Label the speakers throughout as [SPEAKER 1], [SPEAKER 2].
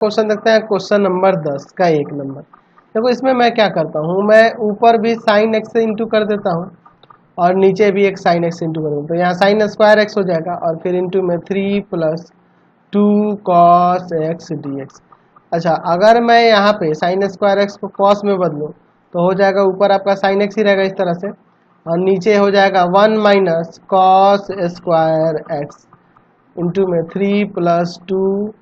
[SPEAKER 1] Question देखते हैं, question number 10 का 1 नंबर। देखो इसमें मैं क्या करता हूँ, मैं ऊपर भी साइन एक्स से इंटू कर देता हूँ और नीचे भी एक साइन एक्स इंटू कर देता हूँ। तो यहाँ साइन स्क्वायर एक्स हो जाएगा और फिर इंटू में 3 + 2 cos x dx। अच्छा, अगर मैं यहाँ पे साइन स्क्वायर एक्स को कॉस में बदलूँ तो हो जाएगा, ऊपर आपका साइन एक्स ही रहेगा इस तरह से और नीचे हो जाएगा 1 - cos स्क्वायर एक्स इंटू में 3 + 2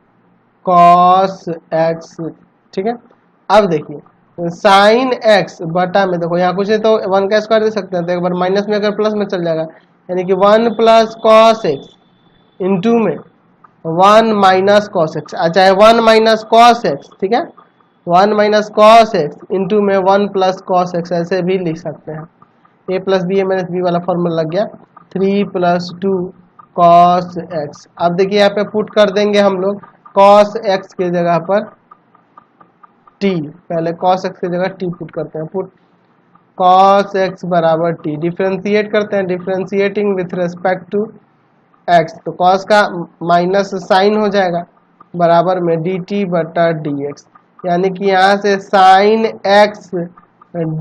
[SPEAKER 1] cos x। ठीक है, अब देखिए साइन एक्स बटा में, देखो यहाँ कुछ है तो 1 का स्क्वायर दे सकते हैं, तो एक बार माइनस में अगर प्लस में चल जाएगा, यानी कि 1 + cos x इंटू में 1 - cos x, चाहे 1 - cos x, ठीक है, 1 - cos x इंटू में 1 + cos x, ऐसे भी लिख सकते हैं। a + b - b वाला फॉर्मूला लग गया, 3 + 2 cos x। अब देखिए यहाँ पे पुट कर देंगे हम लोग cos x की जगह पर t, पहले cos x की जगह t पुट करते हैं, पुट cos x बराबर t, डिफ्रेंशिएट करते हैं, differentiating with respect to x, तो cos का माइनस साइन हो जाएगा बराबर में dt बटा dx, यानी कि यहाँ से साइन x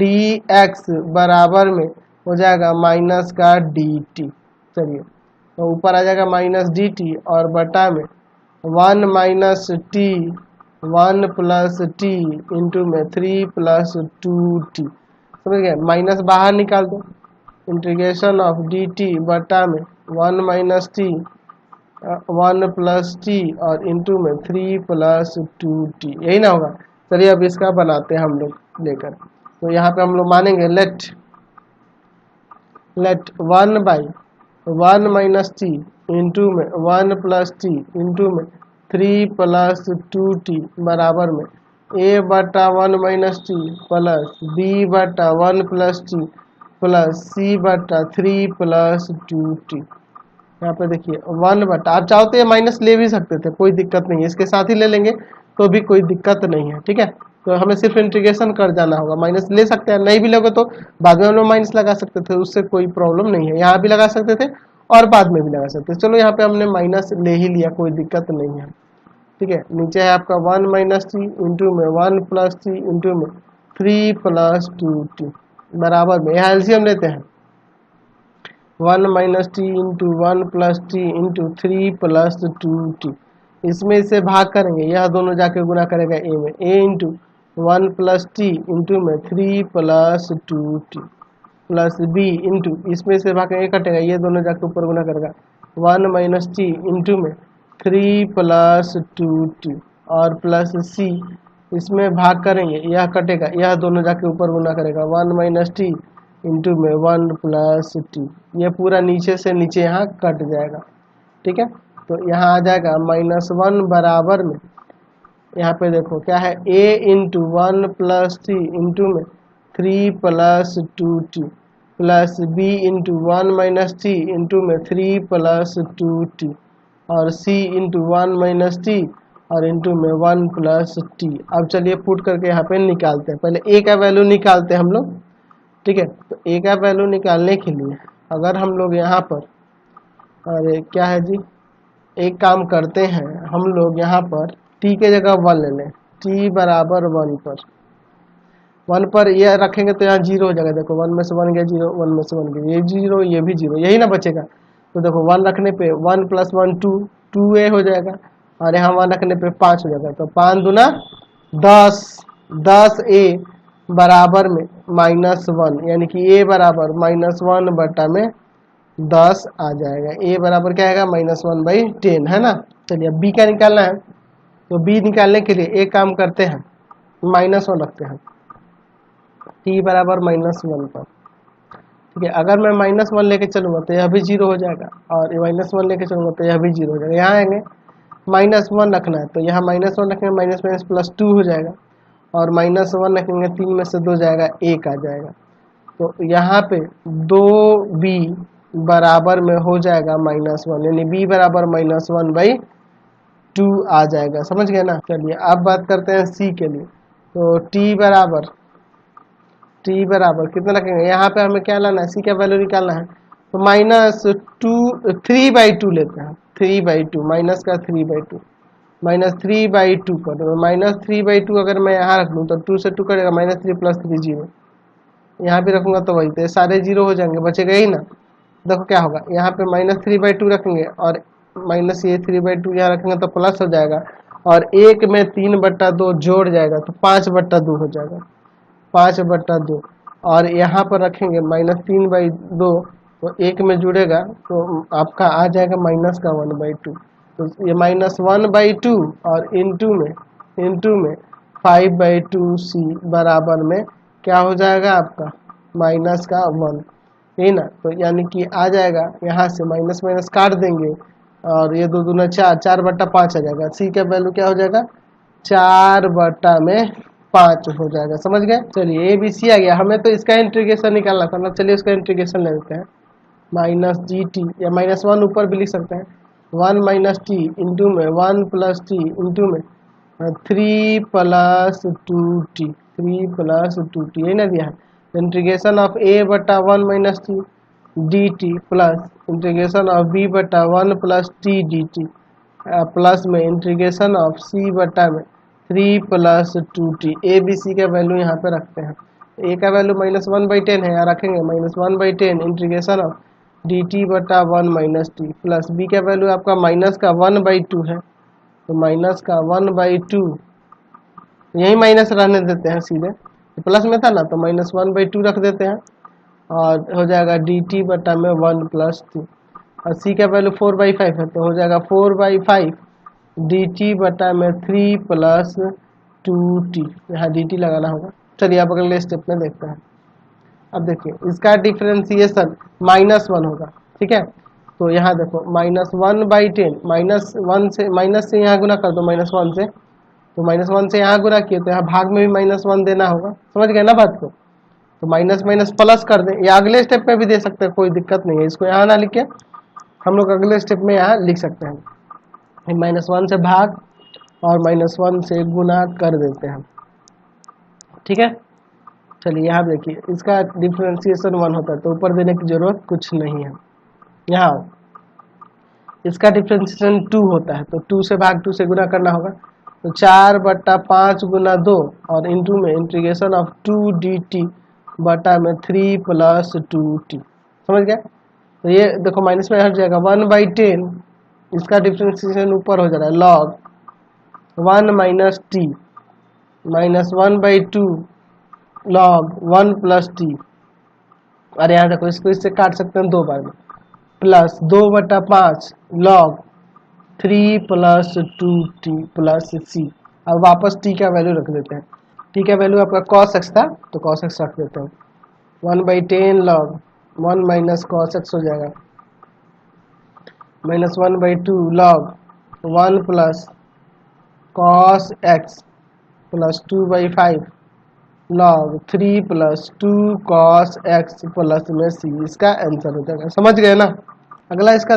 [SPEAKER 1] dx बराबर में हो जाएगा माइनस का dt। चलिए तो ऊपर आ जाएगा माइनस dt और बटा में 1 - t 1 + t इंटू में 3 + 2t। समझ गए, माइनस बाहर निकाल दो, इंटीग्रेशन ऑफ dt बटा में 1 - t 1 + t और इंटू में 3 + 2t, यही ना होगा। चलिए अब इसका बनाते हैं हम लोग लेकर, तो यहाँ पे हम लोग मानेंगे लेट 1/1 - t इंटू में 1 + t इंटू में 3 + 2t बराबर में a बटा 1 - t प्लस b बटा 1 + t प्लस c बटा 3 + 2t। यहाँ पे देखिए 1 बटा, आप चाहो तो ये माइनस ले भी सकते थे, कोई दिक्कत नहीं है, इसके साथ ही ले लेंगे तो भी कोई दिक्कत नहीं है। ठीक है, तो हमें सिर्फ इंटीग्रेशन कर जाना होगा, माइनस ले सकते हैं, नहीं भी लोगे तो बाद में हम लोग माइनस लगा सकते थे, उससे कोई प्रॉब्लम नहीं है, यहाँ भी लगा सकते थे और बाद में भी लगा सकते थे। चलो यहाँ पे हमने माइनस ले ही लिया, कोई दिक्कत नहीं है। ठीक है, नीचे है आपका 1 - t इंटू में 1 + t इंटू में 3 + 2t बराबर में, यहाँ एलसीएम लेते हैं, 1 - t into 1 + t into 3 + 2t, इसमें इसे भाग करेंगे, यह दोनों जाके गुना करेगा a में, a इंटू 1 + t इंटू में 3 + 2t प्लस b इंटू, इसमें से भाग ये कटेगा, ये दोनों जाके ऊपर गुना करेगा 1 - t इंटू में 3 + 2t और प्लस c, इसमें भाग करेंगे, यह कटेगा, यह दोनों जाके ऊपर गुना करेगा 1 - t इंटू में 1 + t, ये पूरा नीचे से नीचे यहाँ कट जाएगा। ठीक है, तो यहाँ आ जाएगा -1 बराबर में, यहाँ पे देखो क्या है, a इंटू 1 + t इंटू में 3 + 2t plus b into 1 - t into में 3 + 2t और c इंटू 1 - t और इंटू में 1 + t। अब चलिए पुट करके यहाँ पे निकालते हैं, पहले a का वैल्यू निकालते हैं हम लोग। ठीक है, तो a का वैल्यू निकालने के लिए अगर हम लोग यहाँ पर, अरे क्या है जी, एक काम करते हैं हम लोग यहाँ पर t के जगह 1 ले लें, t बराबर 1 पर, 1 पर यह रखेंगे तो यहाँ 0 हो जाएगा, देखो 1 में से 1 गया 0, 1 में से 1 गया, ये 0, ये भी 0, यही ना बचेगा। तो देखो 1 रखने पे 1 + 1 2, 2a हो जाएगा और यहाँ 1 रखने पे 5 हो जाएगा, तो 5 दूना 10, 10a बराबर में -1, यानी कि a बराबर -1 बटा में 10 आ जाएगा। a बराबर क्या आएगा, -1/10, है ना। चलिए अब b का निकालना है, तो b निकालने के लिए एक काम करते हैं, -1 रखते हैं t बराबर -1 पर। ठीक है, अगर मैं -1 लेके चलूँगा तो यह भी 0 हो जाएगा और -1 लेके चलूँगा तो यह भी 0 हो जाएगा। यहाँ आएंगे -1 रखना है, तो यहाँ -1 रखेंगे, माइनस प्लस 2 हो जाएगा और -1 रखेंगे, 3 में से 2 जाएगा, 1 आ जाएगा। तो यहाँ पे 2b बराबर में हो जाएगा -1, यानी b बराबर -1/2 आ जाएगा। समझ गए ना। चलिए अब बात करते हैं c के लिए, तो t बराबर कितना रखेंगे, यहाँ पे हमें क्या लाना है, c का वैल्यू निकालना है, तो -3/2 लेते हैं, 3/2 माइनस का 3/2 -3/2 पर, -3/2 अगर मैं यहाँ रख लूँ तो 2 से 2 करेगा, -3 + 3 0, यहाँ भी रखूँगा तो वही, तो सारे 0 हो जाएंगे, बचेगा ही ना। देखो क्या होगा, यहाँ पे -3/2 रखेंगे और माइनस ये 3/2 यहाँ रखेंगे तो प्लस हो जाएगा, और 1 में 3/2 जोड़ जाएगा तो 5/2 हो जाएगा, 5/2। और यहाँ पर रखेंगे -3/2 तो 1 में जुड़ेगा तो आपका आ जाएगा -1/2। तो ये -1/2 और इंटू में 5/2c बराबर में क्या हो जाएगा आपका -1, यही ना। तो यानी कि आ जाएगा, यहाँ से माइनस माइनस काट देंगे और ये 2 दूना 4, 4/5 आ जाएगा। सी का वैल्यू क्या हो जाएगा, 4/5 हो जाएगा। समझ गए। चलिए ए बी सी आ गया, हमें तो इसका इंटीग्रेशन निकालना था ना। चलिए उसका इंटीग्रेशन ले लेते हैं, -gt या -1 ऊपर भी लिख सकते हैं, 1 - t इंटू में 1 + t इंटू में 3 + 2t, 3 + 2t, यही ना दिया है। Integration of a/1 - t dt plus integration of b/1 + t dt plus में इंटीग्रेशन ऑफ c/में 3 + 2t। ए बी सी का वैल्यू यहाँ पे रखते हैं। ए का वैल्यू -1/10 है, यहाँ रखेंगे -1/10 integration of dt/1 - t plus B का वैल्यू आपका -1/2 है, तो -1/2, यही माइनस रहने देते हैं सीधे, प्लस में था ना तो -1/2 रख देते हैं और हो जाएगा dt/में 1 + t। और c का वैल्यू 4/5 है तो हो जाएगा 4/5 dt/में 3 + 2t, यहाँ dt लगाना होगा। चलिए अब अगले स्टेप में देखते हैं। अब देखिए इसका डिफ्रेंसिएशन -1 होगा, ठीक है। तो यहाँ देखो -1/10, माइनस से यहाँ गुना कर दो -1 से, तो -1 से यहाँ गुना किए तो यहाँ भाग में भी -1 देना होगा। समझ गए ना बात को। तो माइनस माइनस प्लस कर दें, या अगले स्टेप में भी दे सकते हैं, कोई दिक्कत नहीं है। इसको यहाँ ना लिख के हम लोग अगले स्टेप में यहाँ लिख सकते हैं, -1 से भाग और -1 से गुना कर देते हैं, ठीक है। चलिए यहाँ देखिए इसका डिफ्रेंसिएशन 1 होता है तो ऊपर देने की जरूरत कुछ नहीं है। यहाँ इसका डिफ्रेंसिएशन 2 होता है तो 2 से भाग 2 से गुना करना होगा, तो 4/5 गुना 2 और इंटू में इंटीग्रेशन ऑफ 2 dt बटा में 3 + 2t। समझ गया। तो ये देखो माइनस में हट जाएगा, 1/10 इसका डिफ्रेंसिएशन ऊपर हो जा रहा है, log 1 - t -1/2 log 1 + t। और यहाँ देखो इसको इससे काट सकते हैं 2 बार में, plus 2/5 log 3 + 2t plus c। अब वापस t का वैल्यू रख देते हैं। t का वैल्यू आपका cos x था तो cos x रख देते हैं, 1/10 log 1 - cos x हो जाएगा, -1/2 log 1 + cos x plus 2/5 log 3 + 2 cos x plus में c। इसका आंसर हो जाएगा। समझ गए ना। अगला इसका